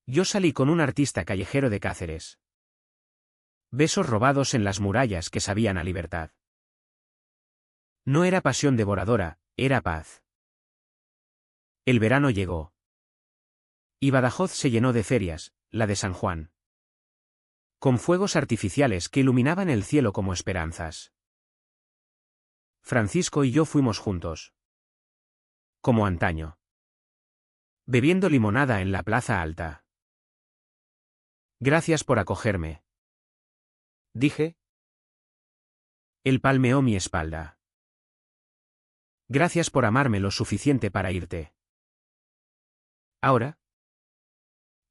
A: Yo salí con un artista callejero de Cáceres. Besos robados en las murallas que sabían a libertad. No era pasión devoradora, era paz. El verano llegó. Y Badajoz se llenó de ferias, la de San Juan. Con fuegos artificiales que iluminaban el cielo como esperanzas. Francisco y yo fuimos juntos. Como antaño. Bebiendo limonada en la plaza alta. Gracias por acogerme. Dije. Él palmeó mi espalda. Gracias por amarme lo suficiente para irte. Ahora.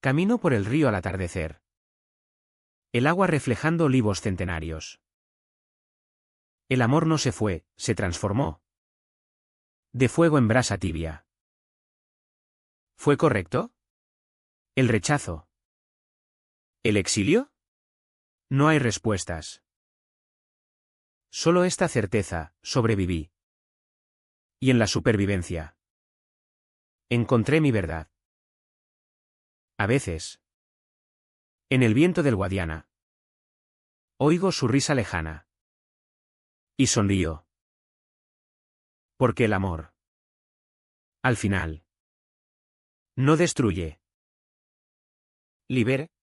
A: Camino por el río al atardecer. El agua reflejando olivos centenarios. El amor no se fue, se transformó. De fuego en brasa tibia. ¿Fue correcto? ¿El rechazo? ¿El exilio? No hay respuestas. Solo esta certeza, sobreviví. Y en la supervivencia. Encontré mi verdad. A veces. En el viento del Guadiana. Oigo su risa lejana. Y sonrío. Porque el amor. Al final. No destruye. Libera.